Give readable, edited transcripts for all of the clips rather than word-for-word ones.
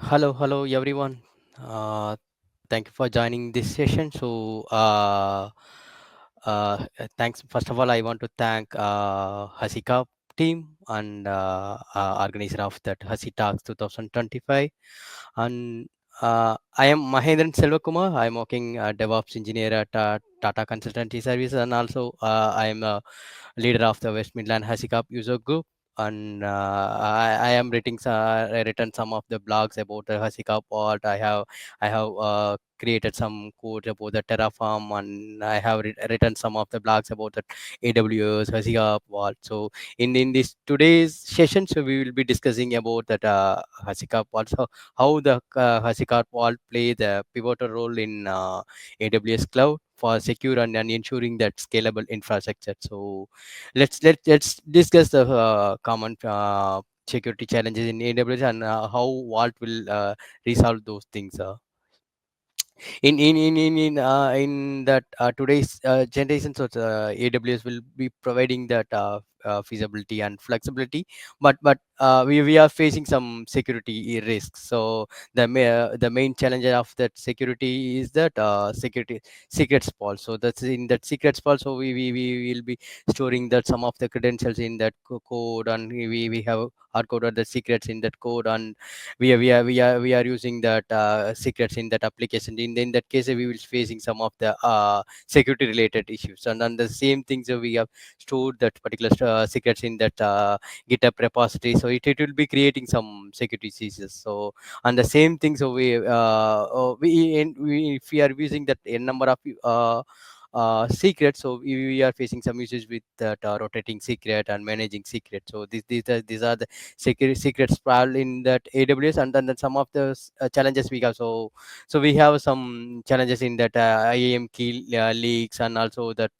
Hello, everyone. Uh, Thank you for joining this session. Thanks. First of all, I want to thank Hasika team and organizer of that Hasi Talks 2025. And I am Mahendran Selvakumar. I am working DevOps engineer at Tata Consultancy Services, and also I am a leader of the West Midland HashiCorp user group. And I am written some of the blogs about the HashiCorp Vault. I have created some code about the Terraform, and I have written some of the blogs about the AWS HashiCorp Vault. So in this today's session, so we will be discussing about that HashiCorp Vault. So how the HashiCorp Vault play the pivotal role in AWS Cloud for secure and ensuring that scalable infrastructure. So let's discuss the common security challenges in AWS and how Vault will resolve those things. In that today's generation, so AWS will be providing that feasibility and flexibility, but we are facing some security risks. So the main challenge of that security is that security secrets fall. So that's in that secrets fall. So we will be storing that some of the credentials in that code, and we have hard coded the secrets in that code, and we are using that secrets in that application. In that case, we will facing some of the security related issues, and then the same things we have stored that particular secrets in that GitHub repository, so it will be creating some security issues. So and the same thing, so if we are using that a number of secrets, so we are facing some issues with that rotating secret and managing secret. So these are the secrets file in that AWS, and then some of the challenges we have. So we have some challenges in that IAM key leaks, and also that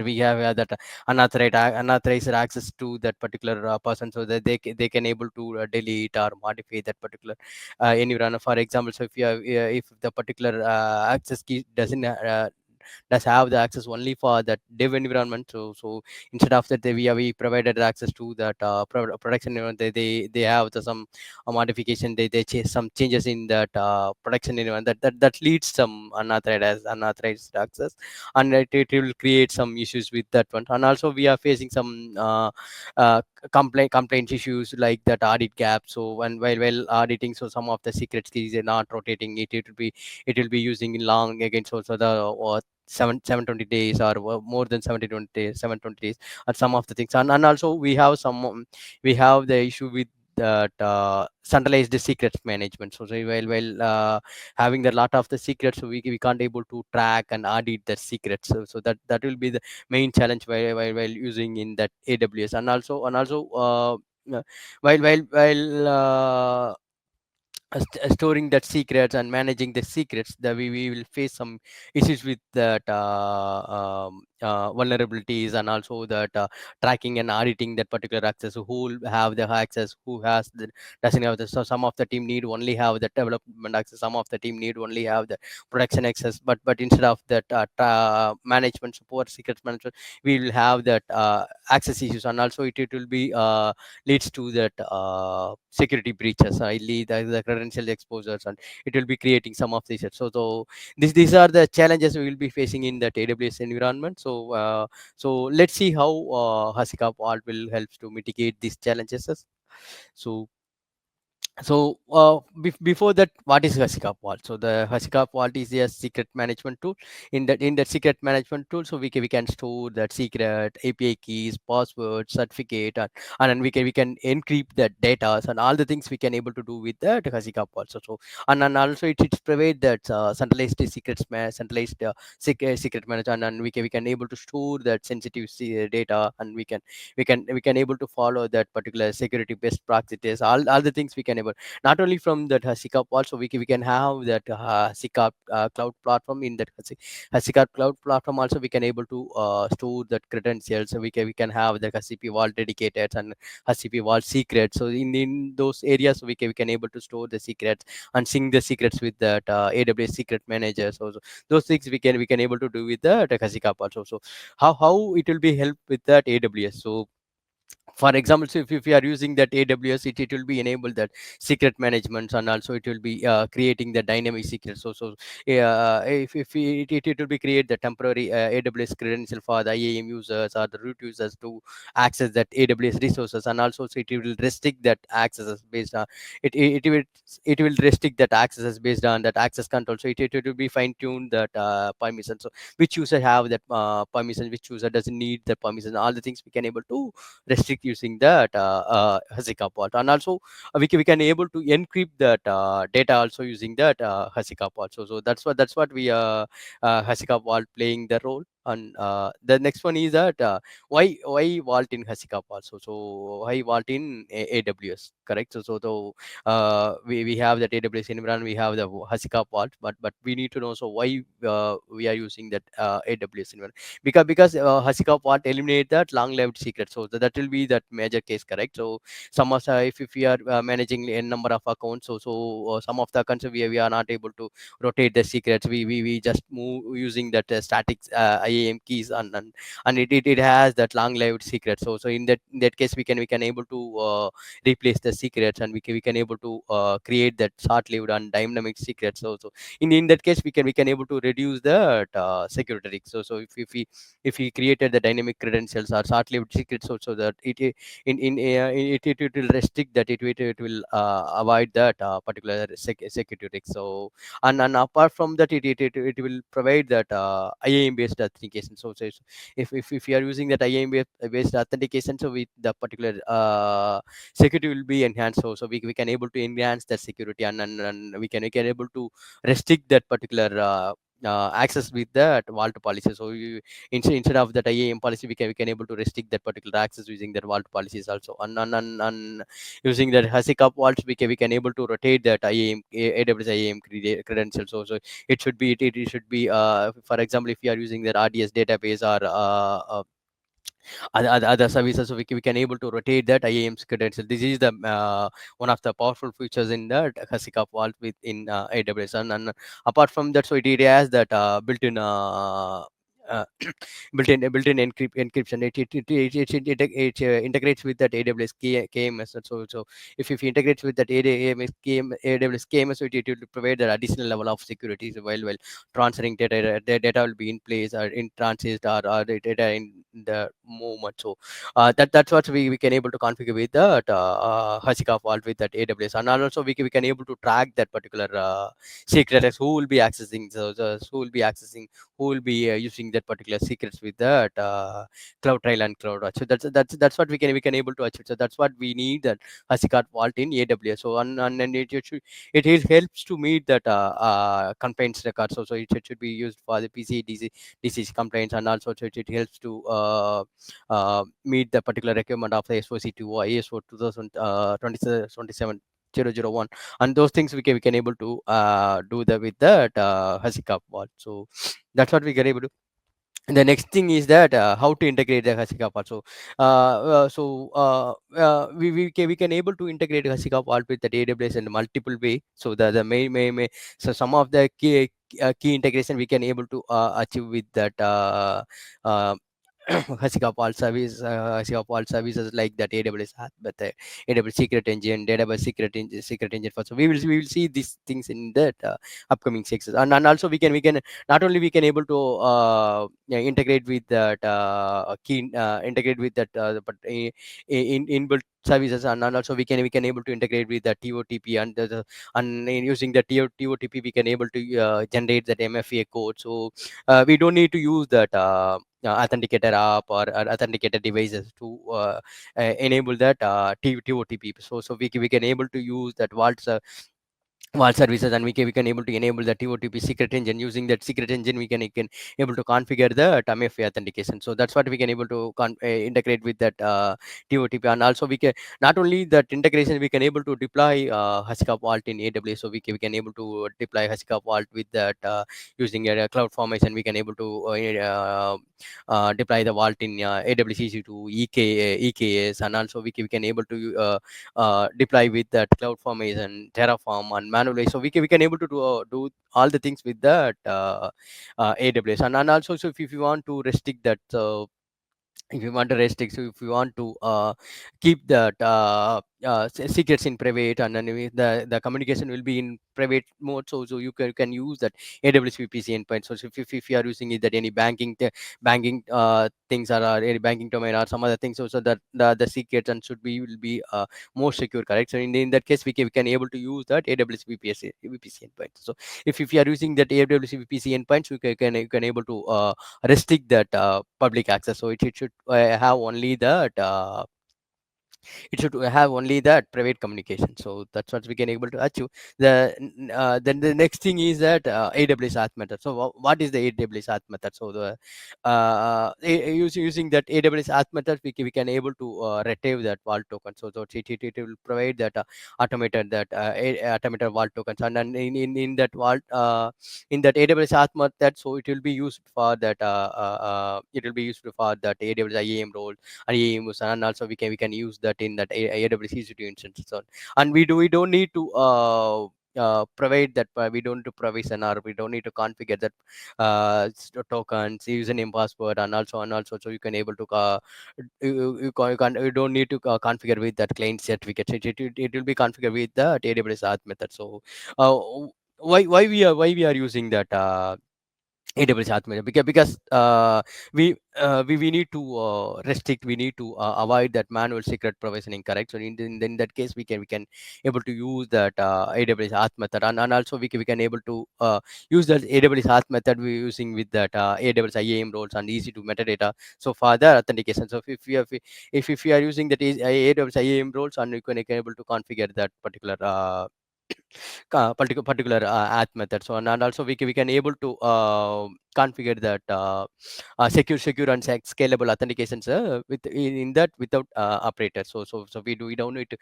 we have that unauthorized access to that particular person, so that they can able to delete or modify that particular environment. For example, so if the particular access key does have the access only for that dev environment. So instead of that, we provided access to that production environment. They have some modification. They some changes in that production environment that leads some unauthorized access, and it will create some issues with that one. And also we are facing some complaint issues like that audit gap. So while auditing, so some of the secret keys are not rotating it will be using long again. So the 720 days, or more than 720 days, 720 days, or some of the things. And also we have the issue with that centralized secrets management. So while having a lot of the secrets, so we can't able to track and audit the secrets. So that will be the main challenge while using in that AWS. And also while storing that secrets and managing the secrets, that we will face some issues with that vulnerabilities, and also that tracking and auditing that particular access. So who will have the access, who has the doesn't have the. So some of the team need only have the development access, some of the team need only have the production access. But instead of that management support, secrets management, we will have that access issues. And also it will be leads to that security breaches, lead the credential exposures, and it will be creating some of these. These are the challenges we will be facing in that AWS environment. So let's see how HashiCorp Vault will help to mitigate these challenges. Before that, what is HashiCorp Vault? So the HashiCorp Vault is a secret management tool. In that secret management tool, so we can store that secret API keys, passwords, certificate, and then we can encrypt that data and all the things we can able to do with that HashiCorp Vault. And also it provide that centralized centralized secret management, and we can able to store that sensitive data, and we can able to follow that particular security best practices. All the things we can able, not only from that HashiCorp. Also we can have that HashiCorp cloud platform. In that HashiCorp cloud platform also, we can able to store that credentials. So we can have the HCP Vault dedicated and HCP Vault secrets. So in those areas, we can able to store the secrets and sync the secrets with that AWS secret manager. So those things we can able to do with the HashiCorp also. So how it will be help with that AWS. For example, so if you are using that AWS, it will be enable that secret management, and also it will be creating the dynamic secret. If it will be create the temporary AWS credential for the IAM users or the root users to access that AWS resources, and also so it will restrict that access based on it will restrict that access based on that access control. So it will be fine tuned that permission. So which user have that permission, which user doesn't need the permission, all the things we can able to restrict using that HashiCorp Vault. And also we can able to encrypt that data also using that HashiCorp Vault. So that's what we HashiCorp Vault playing the role. And the next one is that why Vault in HashiCorp also. So why Vault in AWS, correct? We have that AWS environment, we have the HashiCorp Vault, but we need to know so why we are using that AWS environment, because HashiCorp Vault eliminate that long-lived secret. So that will be that major case, correct? So some of if we are managing a number of accounts, some of the accounts we are not able to rotate the secrets. We just move using that static IAM keys, and it has that long-lived secret. So in that case we can able to replace the secrets, and we can able to create that short-lived and dynamic secrets. So in that case we can able to reduce the security risk. So if we created the dynamic credentials or short-lived secrets, so that it will restrict that, it will avoid that particular security risk. So and apart from that, it will provide that IAM based authentication. If you are using that IAM based authentication, so with the particular security will be enhanced. So we can able to enhance that security, and we can able to restrict that particular access with that vault policy. Instead of that IAM policy, we can able to restrict that particular access using that vault policies also. And using that HashiCorp vaults, we can able to rotate that AWS IAM credentials. So it should be for example, if you are using that RDS database or other services, so we can able to rotate that IAM's credential. This is the one of the powerful features in the HashiCorp Vault within AWS. And apart from that, so it has that built-in uh, built-in encryption. It integrates with that AWS KMS. So if it integrates with that AWS KMS, so it will provide that additional level of security. So while transferring data, the data will be in place or in transit, or the data in the movement. That's what we can able to configure with that HashiCorp Vault with that AWS. And also we can able to track that particular secrets, who will be accessing, who will be accessing, who will be using that particular secrets with that cloud trail and cloud watch. So that's what we can able to achieve. So that's what we need, that HashiCorp Vault in AWS. And it helps to meet that complaints record. So it should be used for the DCC complaints, and also it helps to meet the particular requirement of the SOC2 or ISO 2027 001. And those things we can able to do that with that HashiCorp Vault. So that's what we can able to. The next thing is that how to integrate the HashiCorp Vault. We can able to integrate HashiCorp Vault with the AWS in multiple way. So the main so some of the key integration we can able to achieve with that uh, HashiCorp Vault services like that AWS has, but the AWS Secret Engine, Database Secret Engine. So we will see these things in that upcoming sections. And also we can not only we can able to integrate with that key integrate with that but in inbuilt services. And also we can able to integrate with the TOTP, and in using the TOTP we can able to generate that MFA code. We don't need to use that authenticator app or authenticator devices to enable that TOTP. So we can able to use that vault services, and we can able to enable the TOTP secret engine. Using that secret engine, we can able to configure the MFA authentication. So that's what we can able to integrate with that TOTP. And also we can not only that integration, we can able to deploy HashiCorp Vault in AWS. So we can able to deploy HashiCorp Vault with that using a cloud formation. We can able to deploy the vault in AWS EC2 EKS. And also we can able to deploy with that cloud formation, Terraform, and manually. So we can able to do all the things with that AWS. And also, so if you want to restrict that if you want to restrict, so if you want to keep that secrets in private, and then the communication will be in private mode, so you can use that AWS VPC endpoint. So if you are using it, that any banking things, or any banking domain or some other things, so that the secrets and should be will be more secure, correct? So in that case, we can able to use that AWS VPC endpoint. So if you are using that AWS VPC endpoints, you can able to restrict that public access. So it should have only that it should have only that private communication. So that's what we can able to achieve. Then the next thing is that AWS auth method. So what is the AWS auth method? So the using that AWS auth method, we can able to retrieve that vault token. So it will provide that automated vault tokens, and then in that vault, in that AWS auth method, so it will be used for that AWS IAM role and EMUs, and also we can use that in that AWS EC2 instance. So, and we don't need to provide that, we don't need to provision, or we don't need to configure that tokens, username, password, and also so you can able to you don't need to configure with that client certificate. It will be configured with the AWS auth method. So uh, why we are using that AWS Athmeta, because we need to restrict, we need to avoid that manual secret provisioning, correct? So in that case, we can able to use that AWS Auth method, and also we can able to use that AWS Auth method we using with that AWS IAM roles and EC2 metadata. So for the authentication, so if you are using that AWS IAM roles, and you can able to configure that particular particular auth method. So and also we can able to configure that secure and scalable authentications with in that without operator. So we don't need to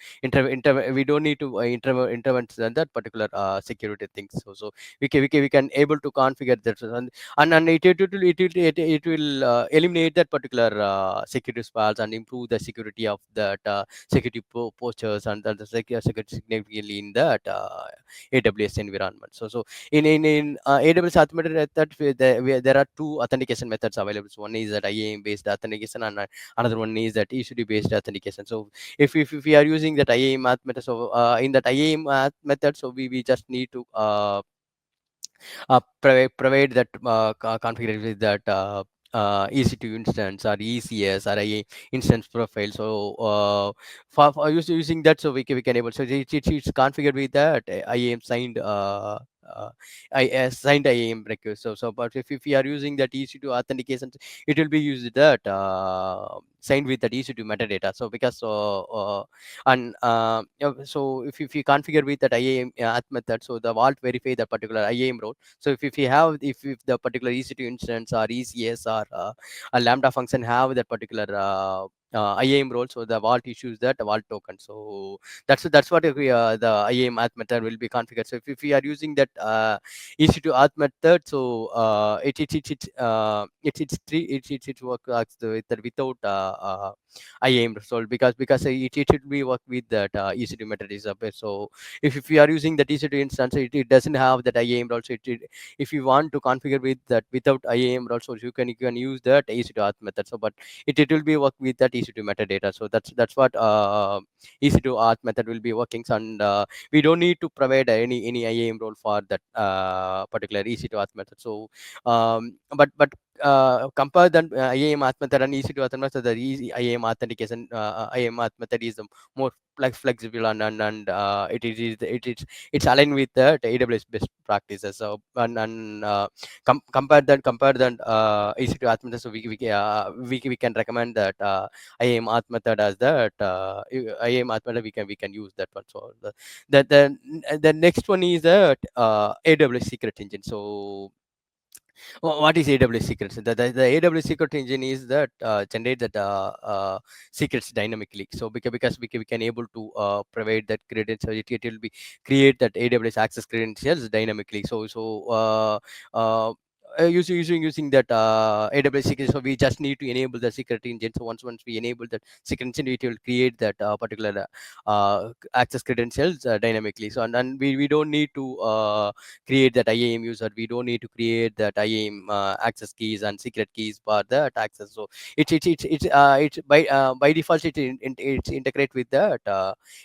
we don't need to intervene in that particular security things. So we can able to configure that, and it will eliminate that particular security files and improve the security of that security postures, and the security significantly in that AWS environment. So in AWS authenticated method, there are two authentication methods available. So one is that IAM based authentication, and another one is that ECD based authentication. So if we are using that IAM auth method, so in that IAM auth method, so we just need to provide that configuration with that EC2 instance or ECS or IA instance profile. So for using that, so we can able, so it's configured with that IAM signed signed IAM request. So but if we are using that EC2 authentication, it will be used that signed with that EC2 metadata. So because and so if you configure with that IAM auth method, so the vault verify the particular IAM role. So if you have, if the particular EC2 instance or ECS or a Lambda function have that particular IAM role, so the vault issues that vault token. So that's what the IAM auth method will be configured. So if we are using that EC2 auth method, so it works without IAM result, because it should be work with that EC2 method is up. So if you are using that EC2 instance, it doesn't have that IAM role. So if you want to configure with that without IAM role, so you can use that EC2 auth method. So but it will be work with that EC2 metadata. So that's what EC2 auth method will be working. And we don't need to provide any IAM role for that particular EC2 auth method. So but compare the IAM auth method and EC2 auth method. The IAM authentication IAM auth method is more flexible, and it's aligned with the AWS best practices. So and compare that EC2 auth method. So we can recommend that IAM auth method as that IAM auth method. We can use that one. So the next one is that AWS secret engine. So what is AWS secrets? The AWS secret engine is that generate that secrets dynamically. So because we can able to provide that credential, it will be create that AWS access credentials dynamically. So using that AWS secret. So we just need to enable the secret engine. So once we enable that secret engine, it will create that particular access credentials dynamically. So and we don't need to create that IAM user. We don't need to create that IAM access keys and secret keys for that access. So it's by default it's integrate with that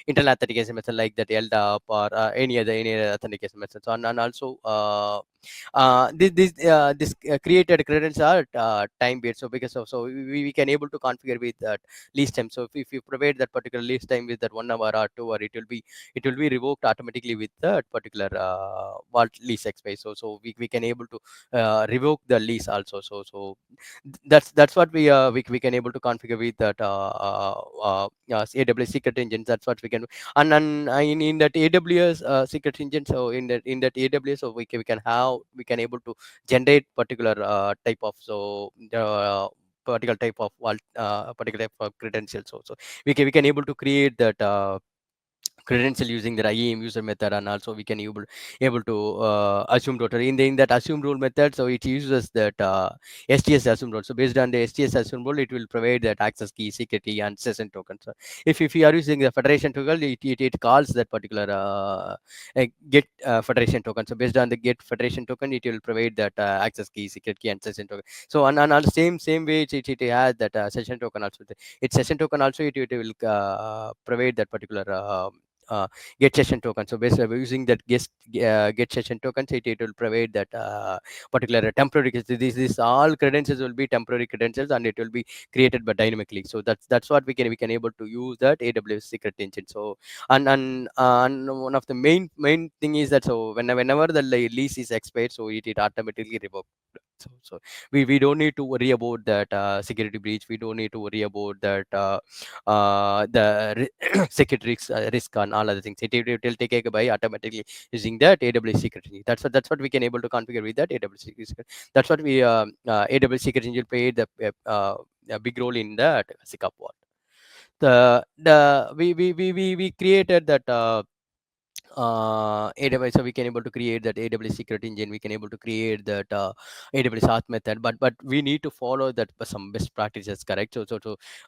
internal authentication method like that LDAP or any other authentication methods. And also this created credentials are time based. So because of so we can able to configure with that least time. So if you provide that particular least time with that 1 hour or 2 hour, it will be revoked automatically with that particular vault lease expiry. So we can able to revoke the lease also. That's what we can able to configure with that AWS secret engine. That's what we can. And in that AWS secret engine, so in that AWS, so we can able to generate particular type of particular type of particular type of credentials. So we can able to create that credential using the IAM user method. And also we can able to assume role in that assume role method. So it uses that STS assume role. So based on the STS assume role, it will provide that access key, secret key, and session token. So if you are using the federation token, it calls that particular get federation token. So based on the get federation token, it will provide that access key, secret key, and session token. So on the same way, it has that session token also. Its session token also, it will provide that particular get session token. So basically by using that get session token, it will provide that particular temporary. This all credentials will be temporary credentials, and it will be created by dynamically. So that's what we can able to use that AWS secret engine. So and one of the main thing is that, so whenever the lease is expired, so it automatically revoked. So we don't need to worry about that security breach. We don't need to worry about that the security risk and all other things. It will take care by automatically using that AWS secret engine. That's what we can able to configure with that AWS secret. That's what we AWS secret engine played a big role in that SICAP Vault. We created that AWS. So we can able to create that AWS secret engine. We can able to create that AWS auth method, but we need to follow that some best practices, correct? So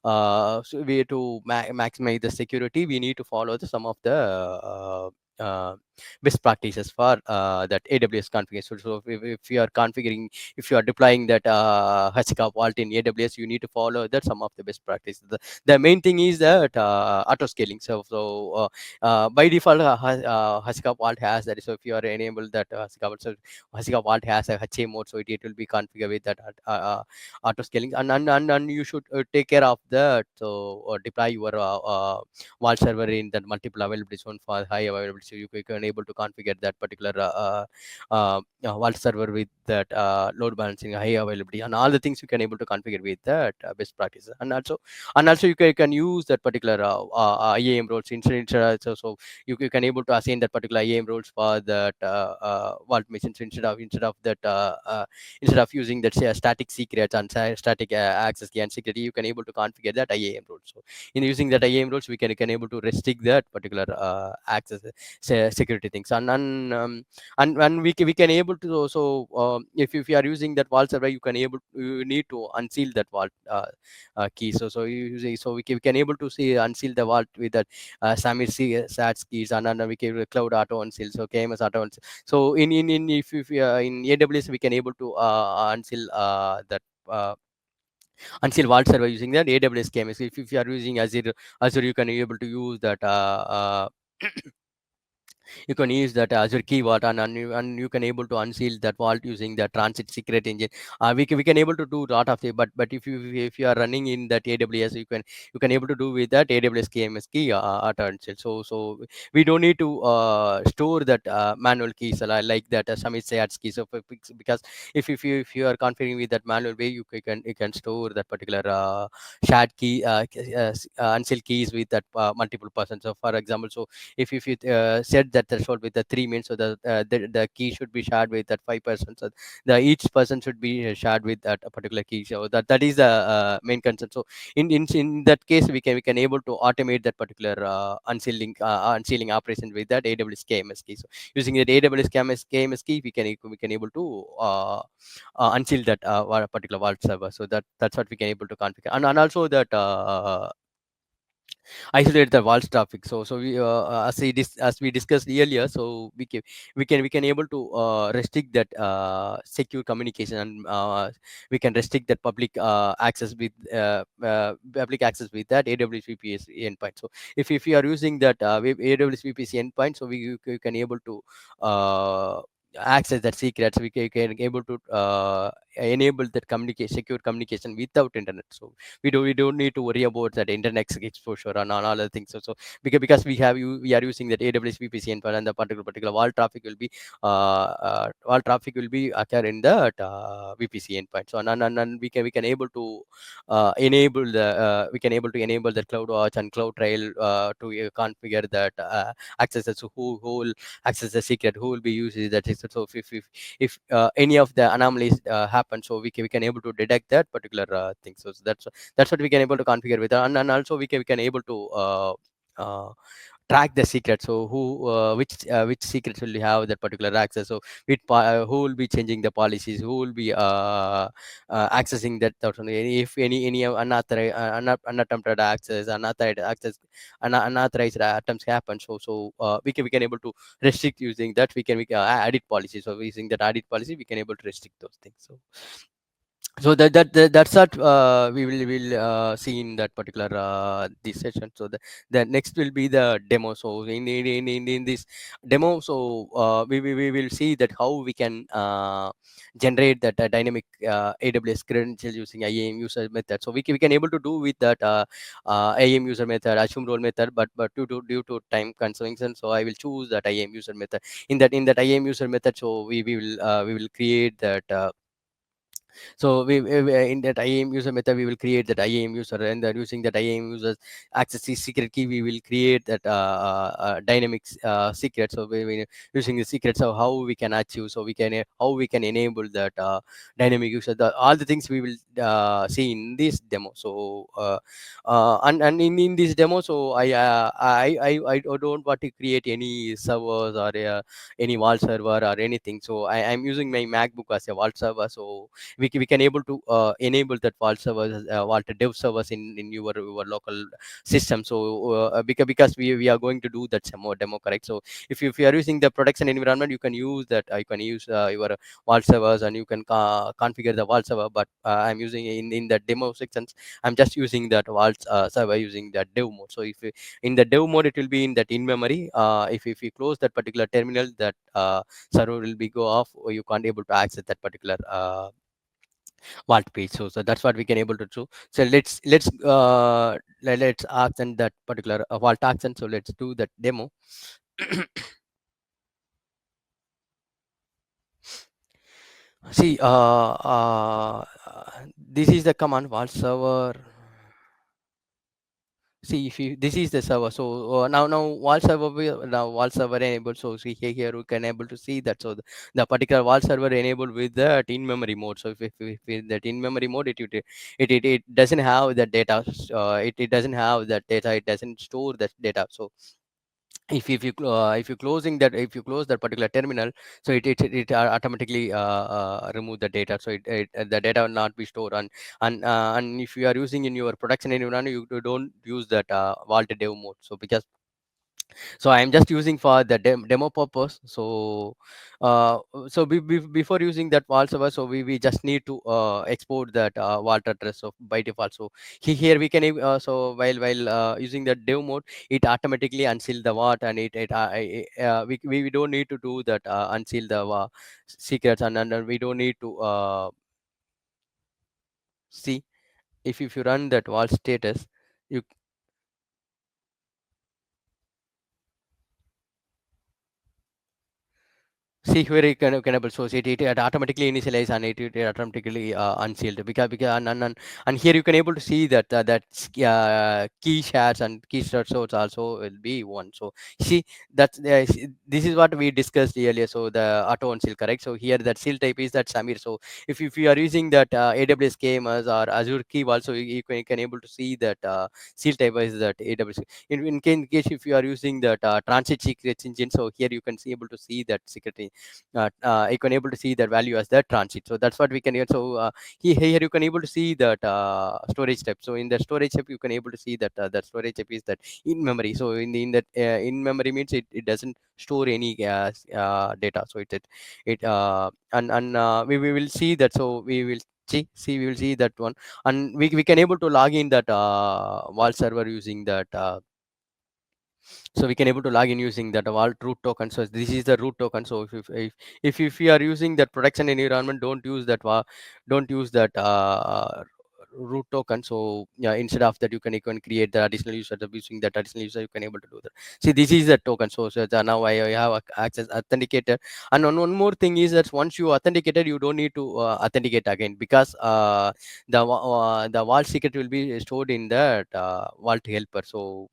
we to maximize the security, we need to follow some of the uh, best practices for that AWS configuration. So if you are configuring, if you are deploying that HashiCorp Vault in AWS, you need to follow that some of the best practices. The main thing is that auto scaling. By default, HashiCorp Vault has that. So if you are enabled that HashiCorp Vault has a HA mode, so it will be configured with that auto scaling. And you should take care of that. So deploy your Vault server in that multiple availability zone for high availability. So you can able to configure that particular Vault server with that load balancing, high availability, and all the things you can able to configure with that best practices. And also you can use that particular IAM roles instead. So you can able to assign that particular IAM roles for that Vault machines instead of that instead of using that say static secrets and static access key and security. You can able to configure that IAM role. So in using that IAM roles, we can able to restrict that particular access security things. And we can able to also if you are using that Vault server, you need to unseal that Vault key. So we can able to see unseal the Vault with that SAML SATS keys, and we can cloud auto unseal. So KMS auto unseal. So in if in AWS, we can able to unseal that unseal Vault server using that AWS KMS. If you are using Azure, you can able to use that you can use that Azure Key Vault, and you can able to unseal that Vault using the transit secret engine. We can able to do a lot of it, but if you are running in that AWS, you can able to do with that AWS KMS key auto unseal. So we don't need to store that manual keys like that Summit Sayats key. So because if you are configuring with that manual way, you can store that particular shared key unseal keys with that multiple persons. So for example, so if you set that that threshold with the 3 minutes, so the key should be shared with that 5 person. So the each person should be shared with that a particular key. So that is the main concern. So in that case, we can able to automate that particular unsealing operation with that AWS KMS key. So using that AWS KMS key, we can able to unseal that particular vault server. So that's what we can able to configure, and also that isolate the vault traffic. So we as we discussed earlier, so we can able to restrict that secure communication, and we can restrict that public access with that AWS VPS endpoint. So if you are using that AWS VPC endpoint, so we can able to access that secrets. We can able to enable that secure communication without internet. So we don't need to worry about that internet exposure and all other things. So because we are using that AWS VPC endpoint, and the particular wall traffic will be occur in the VPC endpoint. So and we can able to enable the we can able to enable the CloudWatch and CloudTrail to configure that access. So who will access the secret, who will be using that secret. So if any of the anomalies happen, so we can able to detect that particular thing. So that's what we can able to configure with, and also we can able to uh, track the secret. So which secrets will have that particular access. So who will be changing the policies, who will be accessing that person. If any unattempted access, unauthorized attempts happen. So we can able to restrict using that. We can edit policy. So using that edit policy, we can able to restrict those things. So that's what we will see in that particular this session. So the next will be the demo. So in this demo, so we will see that how we can generate that dynamic AWS credential using IAM user method. So we can able to do with that IAM user method, assume role method, but due to time constraints, and so I will choose that IAM user method. In that IAM user method, so we will create that so in that IAM user method, we will create that IAM user, and then using that IAM user access the secret key, we will create that dynamic secret. So we using the secrets of how we can achieve, so how we can enable that dynamic user. All the things we will see in this demo. So and in this demo, so I don't want to create any servers or any wall server or anything. So I'm using my MacBook as a wall server. So we can able to enable that vault servers, vault dev servers in your local system. So because we are going to do that demo, correct? So if you are using the production environment, you can use that. You can use your vault servers, and you can configure the vault server. But I'm using in the demo sections, I'm just using that vault server using that dev mode. So in the dev mode, it will be in that in memory. If you close that particular terminal, that server will be go off, or you can't able to access that particular vault page. So that's what we can able to do. So let's action that particular vault action. So let's do that demo. See, this is the command vault server. See, if you this is the server. So now vault server now vault server enabled. So see here we can able to see that. So the particular vault server enabled with that in memory mode. So if that in memory mode, it doesn't have the data. It doesn't have that data. It doesn't store that data. So if you close that particular terminal, so it automatically remove the data. So the data will not be stored on. And if you are using in your production environment, you don't use that vault dev mode. So because so I'm just using for the demo purpose. So before using that vault server, so we just need to export that vault address of by default. So here we can so while using the dev mode, it automatically unseal the vault, and we don't need to do that unseal the secrets, and we don't need to see if you run that vault status, you See here you can able so it automatically initialize and it automatically unsealed because and here you can able to see that key shares and key source also will be one. So see that this is what we discussed earlier. So the auto unseal, correct? So here that seal type is that Samir. So if you are using that AWS KMS or Azure key also, you can able to see that seal type is that AWS. In case if you are using that transit secrets engine, so here you can see able to see that secret you can able to see that value as the transit. So that's what we can get. So here you can able to see that storage step. So in the storage step you can able to see that that storage step is that in memory. So in that in memory means it doesn't store any data. So we will see that. So we will we will see that one, and we can able to log in that wall server using that so we can able to log in using that vault root token. So this is the root token. So if you are using that production environment, don't use that root token. So yeah, instead of that you can create the additional user. Using that additional user you can able to do that. See, this is the token. So now I have access authenticator. And one more thing is that once you authenticated, you don't need to authenticate again, because the vault secret will be stored in that vault helper. So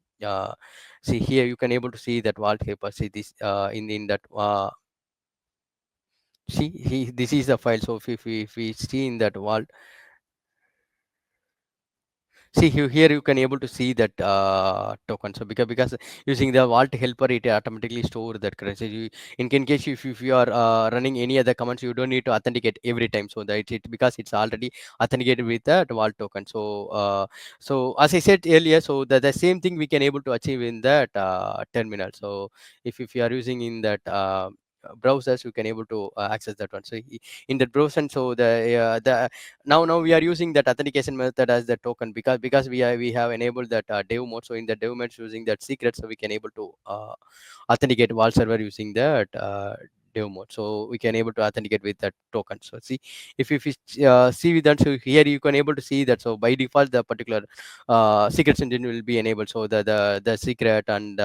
see here you can able to see that wallpaper. See this in that this is the file. So if we see in that wall, see here you can able to see that token. So because using the vault helper, it automatically store that currency. In case if you are running any other commands, you don't need to authenticate every time. So that because it's already authenticated with that vault token. So as I said earlier, so the same thing we can able to achieve in that terminal. So if you are using in that browsers, you can able to access that one. So in that browser, so the now we are using that authentication method as the token, because we have enabled that dev mode. So in the dev mode using that secret, so we can able to authenticate wall server using that dev mode. So we can able to authenticate with that token. So see if you see with that, so here you can able to see that. So by default the particular secrets engine will be enabled. So the secret and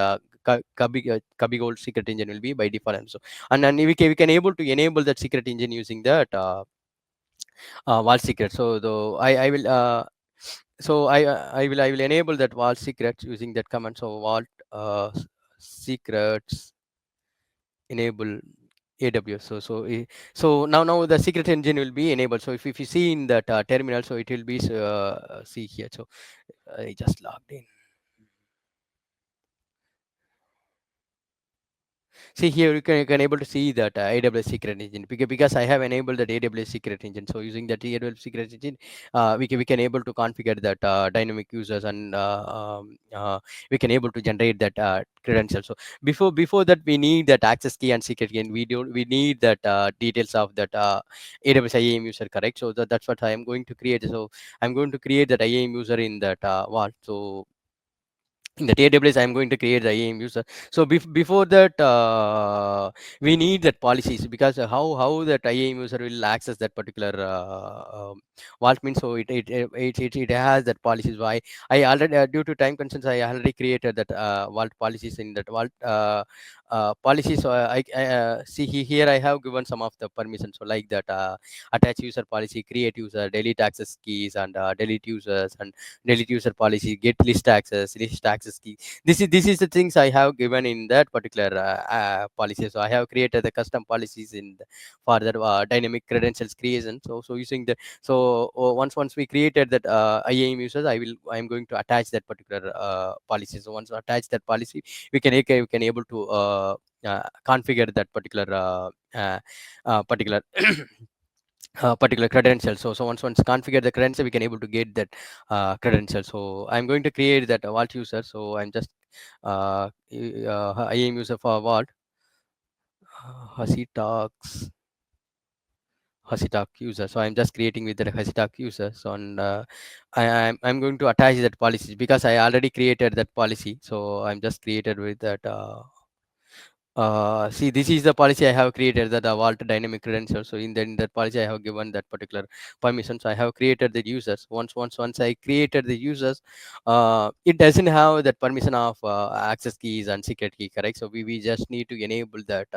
Kabi Gold secret engine will be by default. And so and then we can able to enable that secret engine using that vault secret. So though I will so I will enable that vault secrets using that command. So vault secrets enable AWS. So now the secret engine will be enabled. So if you see in that terminal, so it will be see here. So I just logged in. See here you can able to see that AWS secret engine, because I have enabled that AWS secret engine. So using that AWS secret engine, we can able to configure that dynamic users, and we can able to generate that credential. So before that we need that access key and secret key, and we need that details of that AWS IAM user, correct? So that's what I am going to create. So I'm going to create that IAM user in that vault. So in that AWS, I'm going to create the IAM user. So before that, we need that policies, because how that IAM user will access that particular vault means. So it has that policies. Why I already due to time constraints, I already created that vault policies in that vault policies. So I see here I have given some of the permissions. So like that attach user policy, create user, delete access keys, and delete users, and delete user policy, get list access key. This is the things I have given in that particular policy. So I have created the custom policies for that dynamic credentials creation. So using the once we created that IAM users, I'm going to attach that particular policy. So once I attach that policy, we can able to configure that particular particular credential. So once configure the credential, we can able to get that credential. So I'm going to create that vault user. So I'm just IAM user for vault HashiTalks HashiTalk user. So I'm just creating with the HashiTalk user. So and I'm going to attach that policy, because I already created that policy. So I'm just created with that See, this is the policy I have created, that the vault dynamic credential. So in that policy, I have given that particular permissions. I have created the users. Once I created the users, it doesn't have that permission of access keys and secret key, correct? So we just need to enable that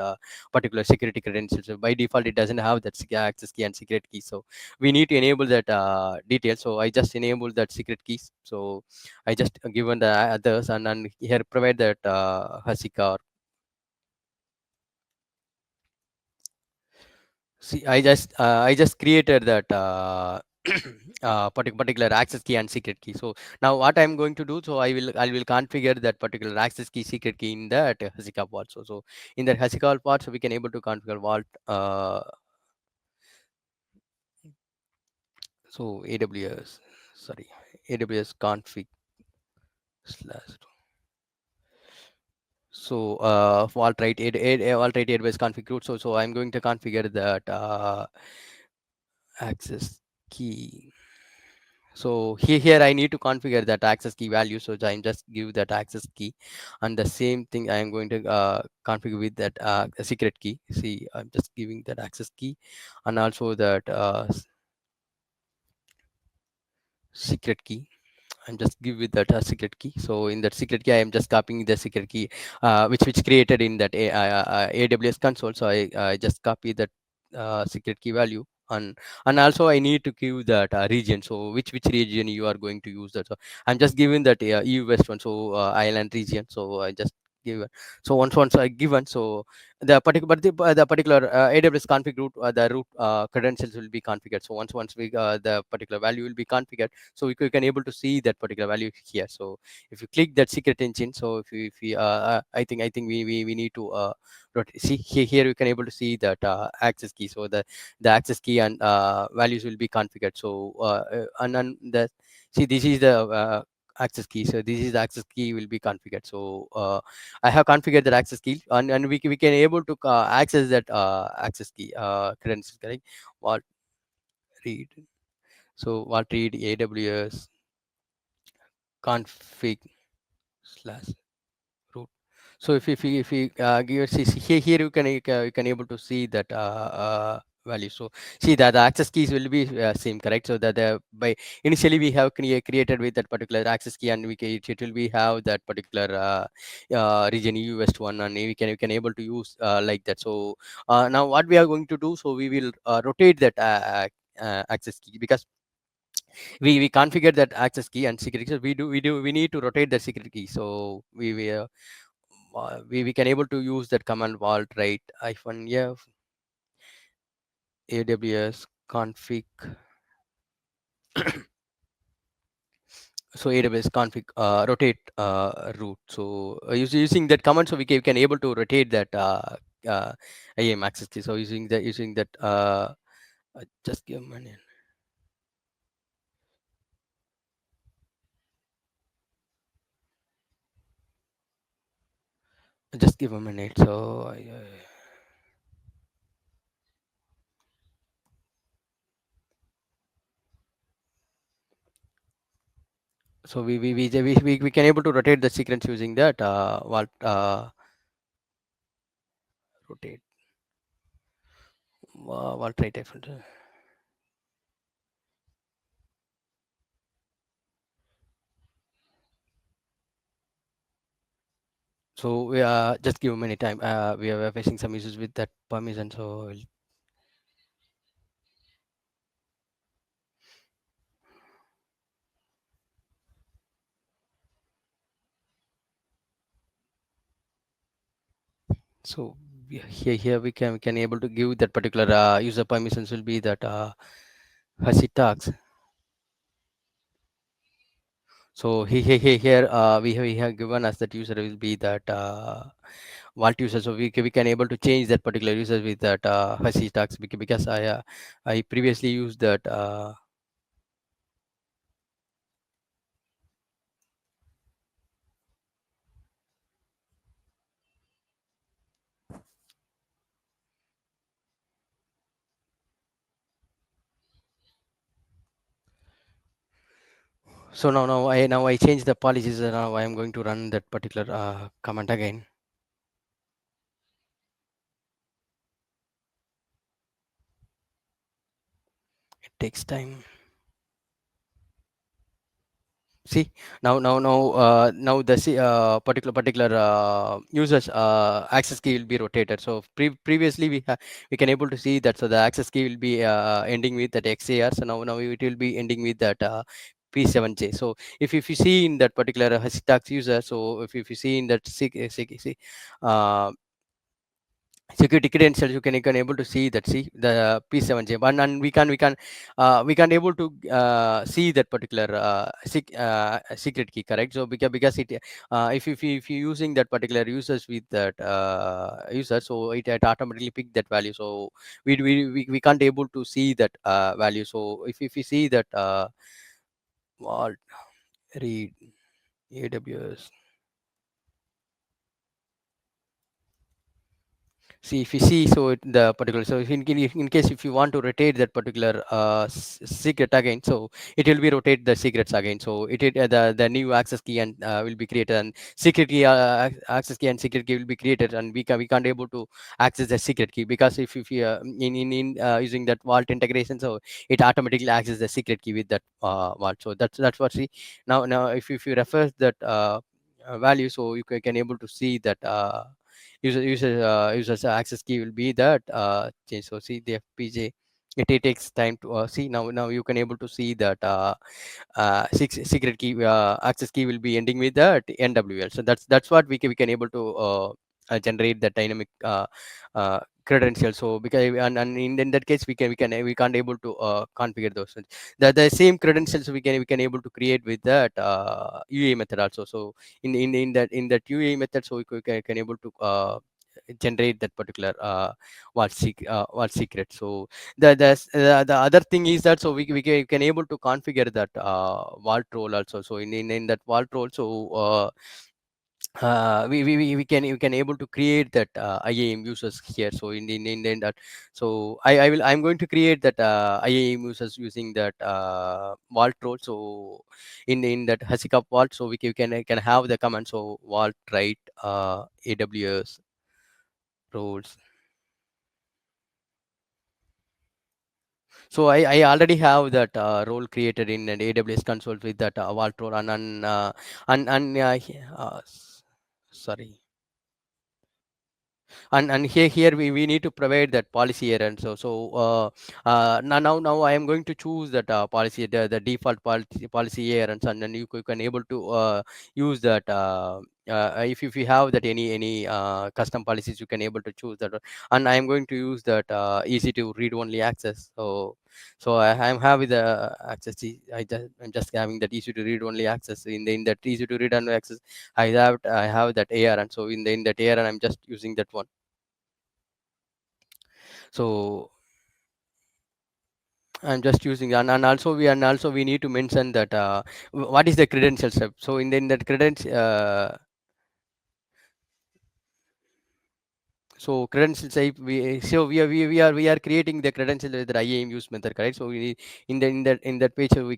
particular security credentials. So by default, it doesn't have that access key and secret key. So we need to enable that detail. So I just enable that secret keys. So I just given the others, and here provide that HashiCorp. See, I just created that particular access key and secret key. So now what I'm going to do, so I will configure that particular access key secret key in that HashiCorp Vault. So in that HashiCorp Vault, so we can able to configure Vault. So AWS, sorry, AWS config slash. So Vault right, Vault right AWS config root. So I'm going to configure that access key. So here I need to configure that access key value. So I just give that access key, and the same thing I am going to configure with that secret key. See, I'm just giving that access key, and also that secret key. I'm just give with that secret key. So in that secret key, I am just copying the secret key, which created in that AWS console. So I just copy that secret key value, and also I need to give that region. So which region you are going to use that. So I'm just giving that EU West one. So island region. So I just give it. So once I given, so the particular AWS config root, the root credentials will be configured. So once we the particular value will be configured, so we can able to see that particular value here. So if you click that secret engine, so if you I think we need to see here we can able to see that access key. So the access key and values will be configured. So and the see, this is the access key. So this is the access key will be configured. So I have configured that access key, and we can able to access that access key credentials, correct? What read? So what read AWS config slash root. So if we give here you can able to see that value. So see that the access keys will be same, correct? So that by initially we have created with that particular access key, and it will be have that particular region EU West one, and we can able to use like that. So now what we are going to do, so we will rotate that access key, because we configure that access key and secret key. So we need to rotate the secret key. So we can able to use that command vault right -f AWS config. So AWS config rotate root. So using that command, so we can able to rotate that IAM access key. So using that just give a minute. Just give a minute. So so we can able to rotate the sequence using that vault rotate vault right. So we just give many time. We are facing some issues with that permission. So here we can able to give that particular user permissions will be that HashiTalks. So here we have given us that user will be that vault user. So we can able to change that particular user with that HashiTalks, because I previously used that. So now I change the policies, and now I am going to run that particular command again. takes time. See, now the particular users access key will be rotated. So previously we can able to see that, so the access key will be ending with that XAR. So now it will be ending with that P7J. So if you see in that particular HashiTags user, so if you see in that uh, security credentials, you can able to see that, see the P7J, and we can able to see that particular secret key, correct? So because it if you using that particular users with that user, so it automatically pick that value. So we can't able to see that value. So if you see that what read AWS. See, if you see, so the particular, so in case if you want to rotate that particular secret again, so it will be rotate the secrets again. So the new access key and will be created, and secret key access key and secret key will be created, and we can't able to access the secret key, because if you in using that vault integration, so it automatically access the secret key with that vault. So that's what, see, now if you refer that value, so you can able to see that users access key will be that change. So see the FPJ, it takes time to see. Now you can able to see that secret key access key will be ending with that NWL. So that's what we can able to generate the dynamic credential. So because and in that case we can't able to configure those things. The same credentials we can able to create with that UA method also. So in that UA method, so we can able to generate that particular what secret. So the other thing is that, so we can able to configure that vault role also. So in that vault role, so we can able to create that IAM users here. So in that, so I'm going to create that IAM users using that vault role. So in that HashiCorp vault, so we can have the command, so vault write AWS roles. So I already have that role created in an AWS console with that vault role, sorry. And here we need to provide that policy error. Now I am going to choose that policy, the default policy errors, and then you can able to use that if you have that any custom policies, you can able to choose that. And I am going to use that easy to read only access. So I'm having the access. I'm just having that easy to read only access. In that easy to read only access, I have that AR, and so in that AR, and I'm just using that one. So I'm just using, and also we need to mention that what is the credential step. So in that credential so credential type, we are creating the credential with the IAM use method, correct? So we in that page, so we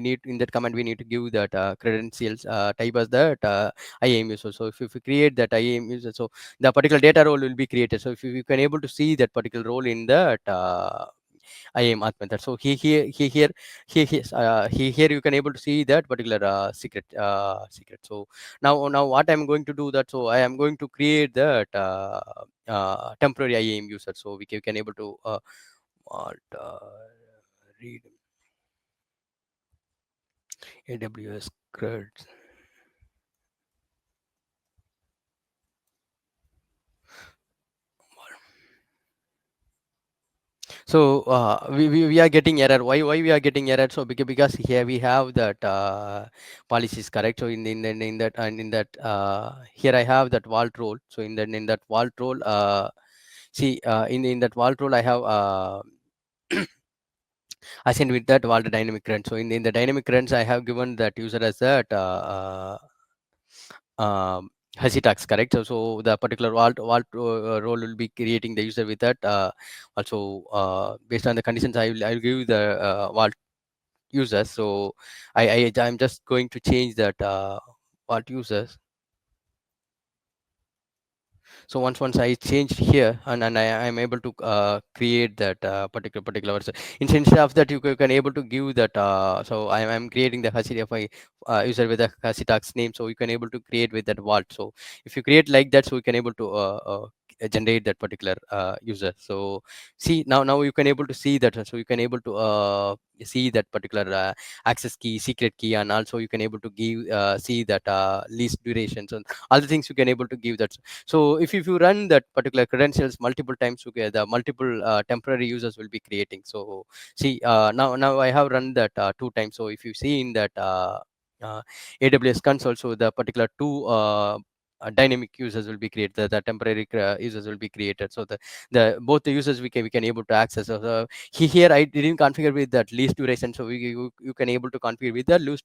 need, in that command, we need to give that credentials type as that IAM user. So if you create that IAM user, so the particular data role will be created. So if you can able to see that particular role in that IAM auth method. So here you can able to see that particular secret. So now what I'm going to do that, so I am going to create that temporary IAM user. So we can able to alt, read AWS CRUD. So we are getting error. Why we are getting error? So because here we have that policies, correct? So in that, and in that here I have that vault role. So in that vault role, see in that vault role, I have assigned with that vault dynamic run. So in the dynamic runs, I have given that user as that HashiTags, correct? So the particular vault role will be creating the user with that. Also, based on the conditions, I will give the vault users. So I'm just going to change that vault users. So once I changed here, and I am able to create that particular version. Instead of that, you can able to give that. So I'm creating the HashiCorp user with the HashiTalks name. So you can able to create with that vault. So if you create like that, so you can able to generate that particular user. So see, now you can able to see that. So you can able to see that particular access key, secret key, and also you can able to give see that least durations and all the things you can able to give that. So if you run that particular credentials multiple times, okay, the multiple temporary users will be creating. So see, now I have run that 2 times. So if you see in that uh, AWS console, so the particular two dynamic users will be created, the temporary users will be created. So the both the users we can able to access. So here I didn't configure with that least duration. So you can able to configure with the least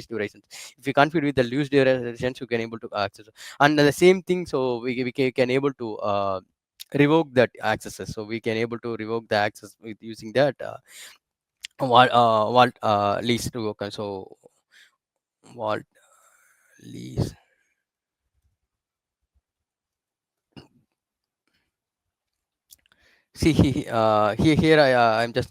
duration. If you configure with the least duration, you can able to access. And the same thing, so we can able to revoke that accesses. So we can able to revoke the access with using that vault lease revoke. So vault lease. See, here I'm just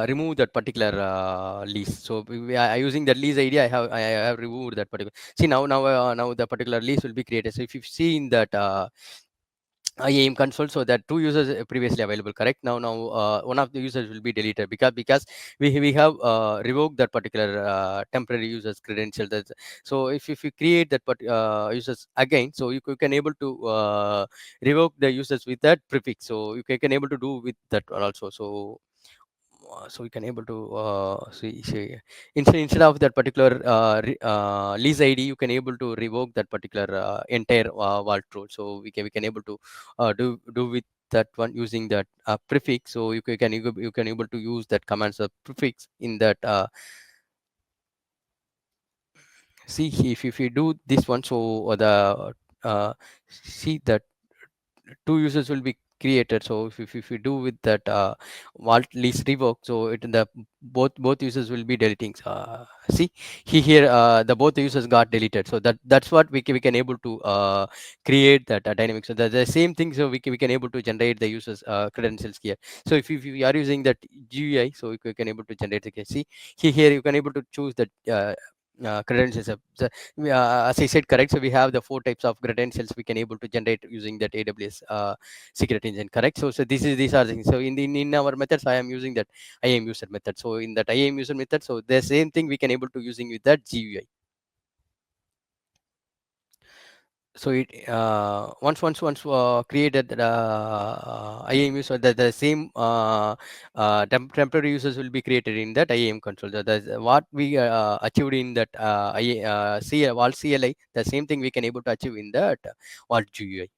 remove that particular lease. So I using that lease ID. I have removed that particular. See, now the particular lease will be created. So if you see in that IAM console, so that two users previously available, correct? Now one of the users will be deleted because we have revoked that particular temporary users credential. So if you create that users again, so you can able to revoke the users with that prefix. So you can able to do with that one also. So we can able to see instead of that particular lease ID, you can able to revoke that particular entire vault role. So we can able to do with that one using that prefix. So you can able to use that commands prefix in that see if you do this one. So the see that two users will be created. So if you do with that vault lease revoke, so the both users will be deleting. See here the both users got deleted. So that's what we can able to create that dynamic. So the same thing. So we can able to generate the users credentials here. So if you are using that GUI, so you can able to generate the see here you can able to choose that credentials. As I said, correct. So we have the four types of credentials we can able to generate using that AWS secret engine, correct? So these are the things. So in our methods, I am using that IAM user method. So in that IAM user method, so the same thing we can able to using with that GUI. So it once created IAM user, the same temporary users will be created in that IAM console. That's what we achieved in that Vault CLI. The same thing we can able to achieve in that Vault GUI.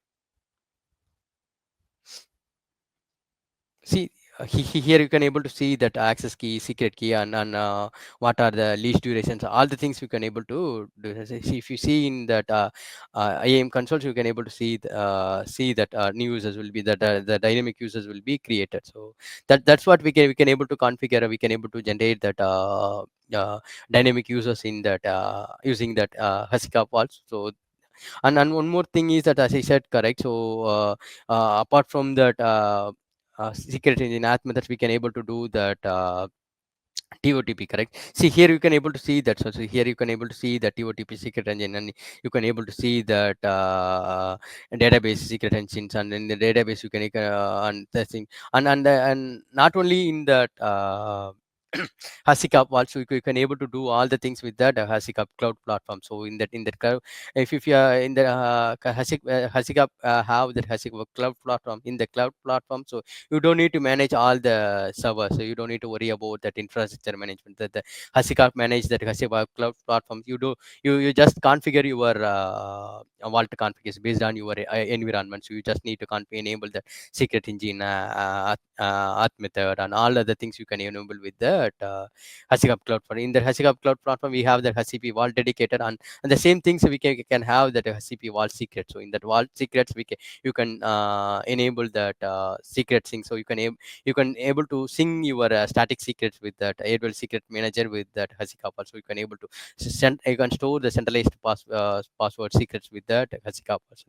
See here you can able to see that access key, secret key, and what are the least durations, all the things you can able to do. See, if you see in that IAM consoles, you can able to see that new users will be that the dynamic users will be created. So that's what we can able to configure. We can able to generate that dynamic users in that using that HashiCorp Vault. So and one more thing is that, as I said, correct. So apart from that secret engine app methods, we can able to do that TOTP, correct? See here you can able to see that. So here you can able to see the TOTP secret engine, and you can able to see that database secret engines, and in the database you can and testing and not only in that HashiCorp also you can able to do all the things with that HashiCorp cloud platform. So in that cloud, if you are in the HashiCorp have that HashiCorp cloud platform in the cloud platform, so you don't need to manage all the servers. So you don't need to worry about that infrastructure management. The HashiCorp manage that HashiCorp cloud platform. You just configure your vault configuration based on your environment. So you just need to enable the secret engine auth method and all other things you can enable with the that HashiCorp Cloud Platform. In the HashiCorp Cloud Platform, we have the HashiCorp Vault dedicated, and the same things we can have that HashiCorp Vault secret. So in that Vault secrets, you can enable that secret sync. So you can able to sync your static secrets with that AWS Secret Manager with that HashiCorp. Also, you can able to you can store the centralized password secrets with that HashiCorp. Also.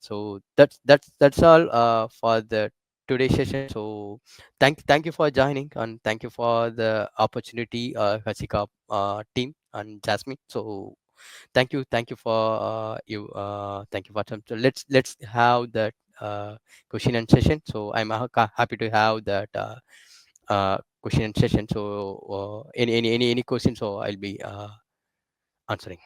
So that's all for the today's session. So thank you for joining, and thank you for the opportunity, Hasika team and Jasmine. So thank you for thank you for time. So let's have that question and session. So I'm happy to have that question and session. So any questions, so I'll be answering.